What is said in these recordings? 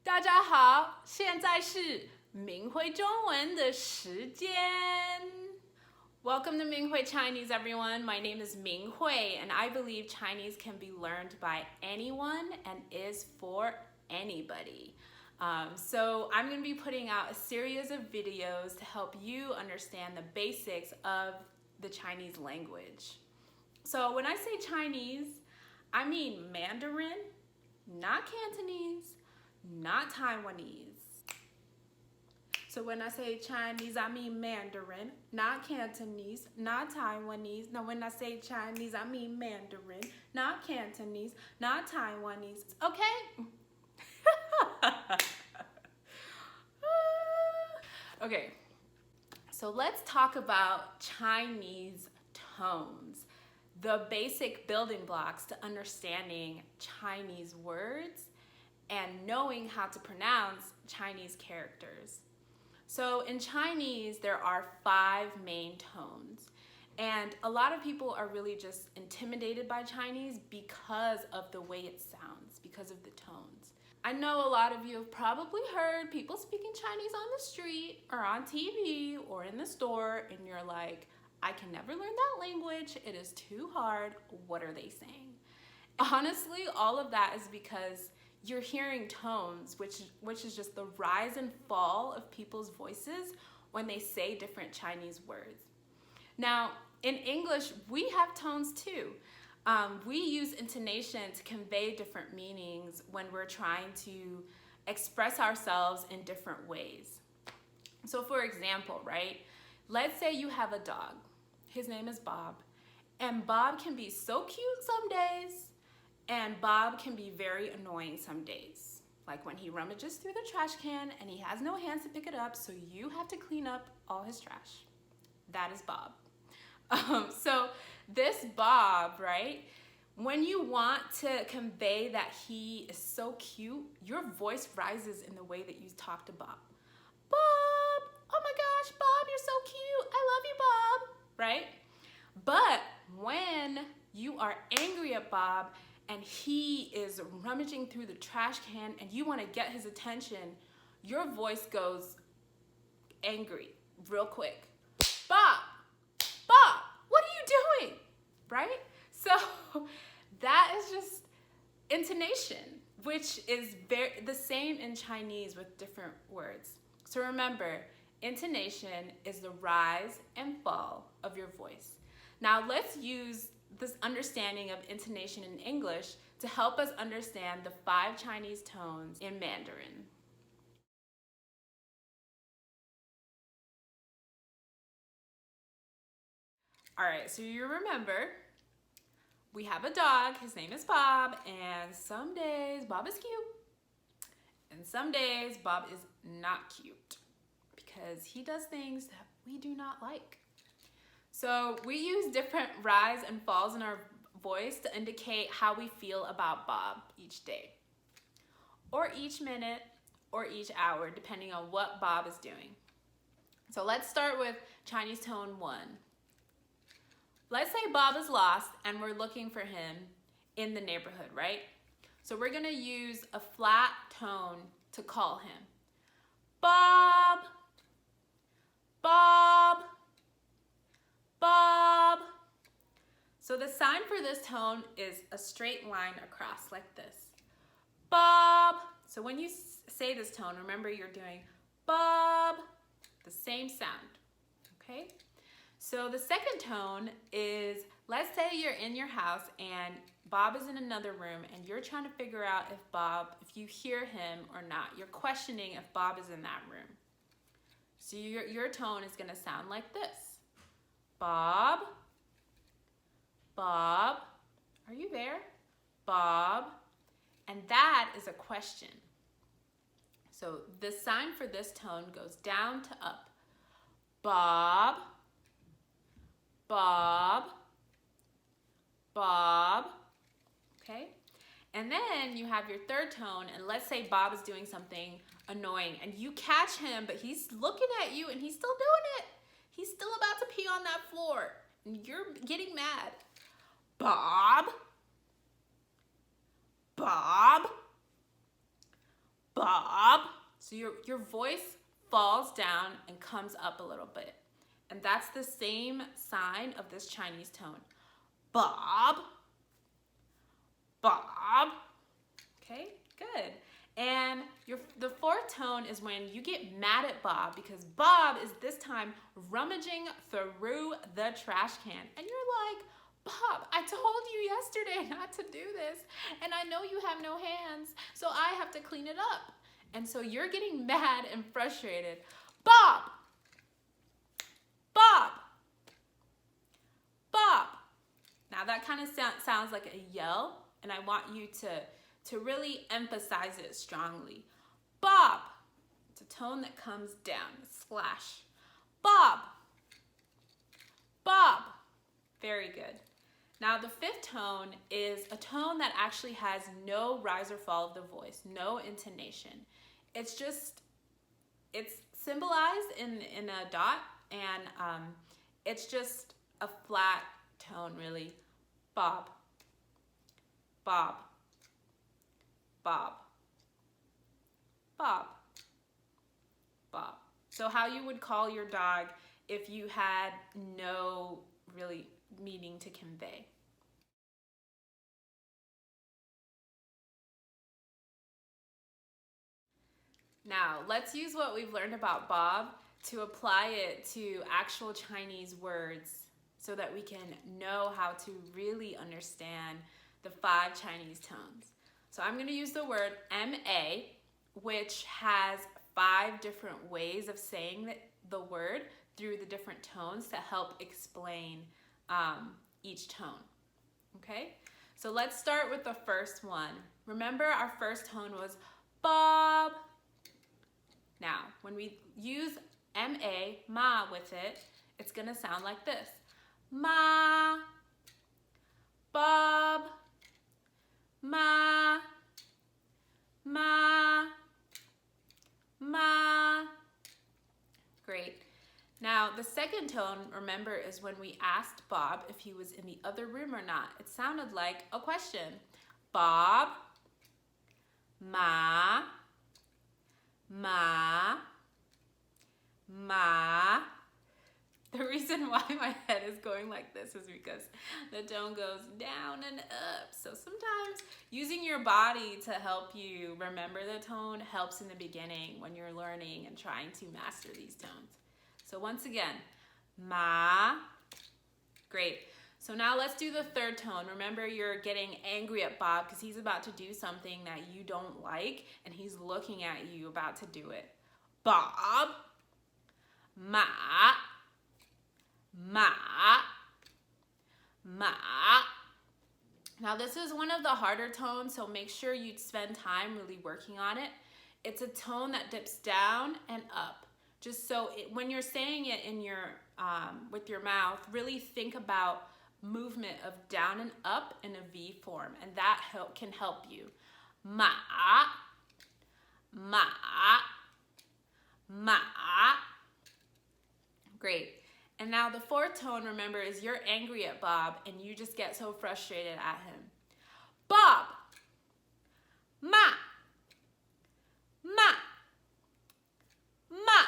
大家好，现在是明慧中文的时间。Welcome to Minghui Chinese, everyone. My name is Minghui, and I believe Chinese can be learned by anyone and is for anybody. So I'm going to be putting out a series of videos to help you understand the basics of the Chinese language. So when I say Chinese, I mean Mandarin, not Cantonese, not Taiwanese. So when I say Chinese, I mean Mandarin, not Cantonese, not Taiwanese. Now when I say Chinese, I mean Mandarin, not Cantonese, not Taiwanese. Okay? Okay, so let's talk about Chinese tones, the basic building blocks to understanding Chinese words and knowing how to pronounce Chinese characters. So in Chinese, there are 5 main tones. And a lot of people are really just intimidated by Chinese because of the way it sounds, because of the tones. I know a lot of you have probably heard people speaking Chinese on the street or on TV or in the store, and you're like, I can never learn that language. It is too hard. What are they saying? Honestly, all of that is because you're hearing tones, which is just the rise and fall of people's voices when they say different Chinese words. Now, in English, we have tones too. We use intonation to convey different meanings when we're trying to express ourselves in different ways. So for example, right, let's say you have a dog. His name is Bob, and Bob can be so cute some days, and Bob can be very annoying some days. Like when he rummages through the trash can and he has no hands to pick it up, so you have to clean up all his trash. That is Bob. So this Bob, right, when you want to convey that he is so cute, your voice rises in the way that you talk to Bob. Bob, oh my gosh, Bob, you're so cute. I love you, Bob, right? But when you are angry at Bob and he is rummaging through the trash can and you want to get his attention, your voice goes angry real quick. Bob, what are you doing? Right? So that is just intonation, which is the same in Chinese with different words. So remember, intonation is the rise and fall of your voice. Now let's use this understanding of intonation in English to help us understand the 5 Chinese tones in Mandarin. All right, so you remember, we have a dog, his name is Bob, and some days Bob is cute, and some days Bob is not cute because he does things that we do not like. So we use different rise and falls in our voice to indicate how we feel about Bob each day, or each minute, or each hour, depending on what Bob is doing. So let's start with Chinese tone 1. Let's say Bob is lost and we're looking for him in the neighborhood, right? So we're gonna use a flat tone to call him. Bob, Bob, Bob. So the sign for this tone is a straight line across like this. Bob. So when you say this tone, remember you're doing Bob, the same sound, okay? So the second tone is, let's say you're in your house and Bob is in another room and you're trying to figure out if you hear him or not. You're questioning if Bob is in that room. So your tone is gonna sound like this. Bob, Bob, are you there? Bob, and that is a question. So the sign for this tone goes down to up. Bob, Bob, Bob, okay? And then you have your third tone, and let's say Bob is doing something annoying, and you catch him, but he's looking at you, and he's still doing it. He's still about to pee on that floor, and you're getting mad. Bob, Bob, Bob. So your voice falls down and comes up a little bit. And that's the same sign of this Chinese tone. Bob. Bob. Okay, good. And the fourth tone is when you get mad at Bob because Bob is this time rummaging through the trash can. And you're like, Bob, I told you yesterday not to do this. And I know you have no hands, so I have to clean it up. And so you're getting mad and frustrated. Bob! Bob! Bob! Now that kind of sounds like a yell, and I want you to really emphasize it strongly. Bob! It's a tone that comes down, slash. Bob! Bob! Very good. Now the fifth tone is a tone that actually has no rise or fall of the voice, no intonation. It's symbolized in a dot, and it's just a flat tone, really. Bob, Bob, Bob, Bob, Bob. So how you would call your dog if you had no really meaning to convey. Now, let's use what we've learned about Bob to apply it to actual Chinese words so that we can know how to really understand the 5 Chinese tones. So I'm going to use the word MA, which has 5 different ways of saying the word through the different tones to help explain each tone. Okay? So let's start with the first one. Remember, our first tone was Bob. Now, when we use M-A, ma, with it, it's going to sound like this. Ma, Bob, ma, ma, ma. Great. Now, the second tone, remember, is when we asked Bob if he was in the other room or not. It sounded like a question. Bob, ma, ma, ma. The reason why my head is going like this is because the tone goes down and up. So sometimes using your body to help you remember the tone helps in the beginning when you're learning and trying to master these tones. So once again, ma. Great. So now let's do the third tone. Remember, you're getting angry at Bob because he's about to do something that you don't like, and he's looking at you about to do it. Bob, ma, ma, ma. Now this is one of the harder tones, so make sure you spend time really working on it. It's a tone that dips down and up. Just so when you're saying it in your with your mouth, really think about movement of down and up in a V form, and that can help you. Ma, ma, ma. Great. And now the fourth tone, remember, is you're angry at Bob and you just get so frustrated at him. Bob, ma, ma, ma,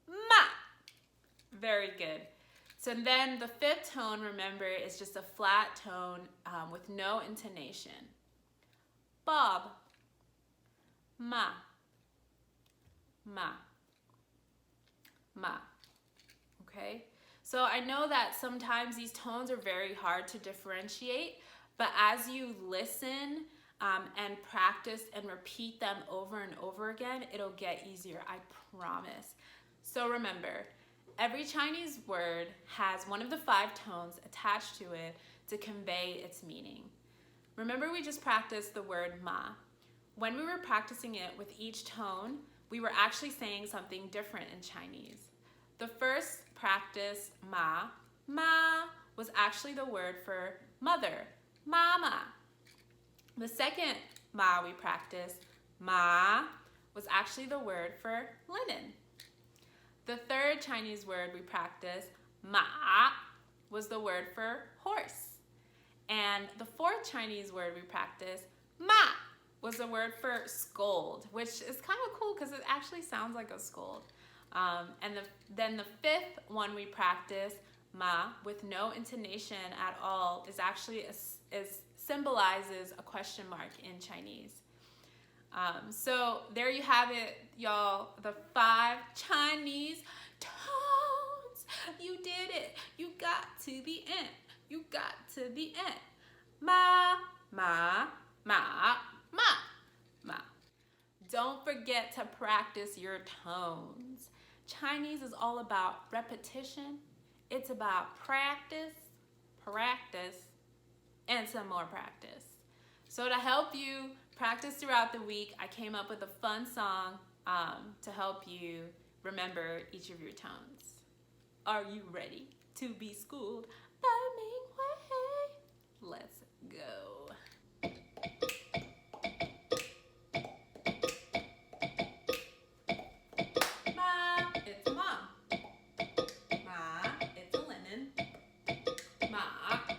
ma. Very good. So then the fifth tone, remember, is just a flat tone with no intonation. Bob, ma, ma, ma. Okay? So I know that sometimes these tones are very hard to differentiate, but as you listen and practice and repeat them over and over again, it'll get easier, I promise. So remember, every Chinese word has one of the 5 tones attached to it to convey its meaning. Remember, we just practiced the word ma. When we were practicing it with each tone, we were actually saying something different in Chinese. The first practice, ma, ma, was actually the word for mother, mama. The second ma we practiced, ma, was actually the word for linen. The third Chinese word we practiced, ma, was the word for horse. And the fourth Chinese word we practiced, ma, was a word for scold, which is kind of cool because it actually sounds like a scold. Then the fifth one we practice, ma, with no intonation at all, is actually symbolizes a question mark in Chinese. So there you have it, y'all. The 5 Chinese tones. You did it. You got to the end. You got to the end. Ma, ma, ma, ma, ma. Don't forget to practice your tones. Chinese is all about repetition. It's about practice, practice, and some more practice. So to help you practice throughout the week, I came up with a fun song to help you remember each of your tones. Are you ready to be schooled by Minghui? Let's go. Ma, it's a mom. Ma, it's a linen. Ma,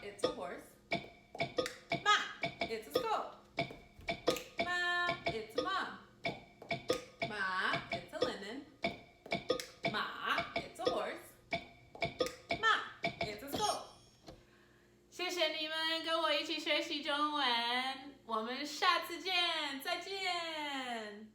it's a horse. Ma, it's a skull. Ma, it's a mom. Ma, it's a linen. Ma, it's a horse. Ma, it's a skull. 谢谢你们跟我一起学习中文，我们下次见，再见。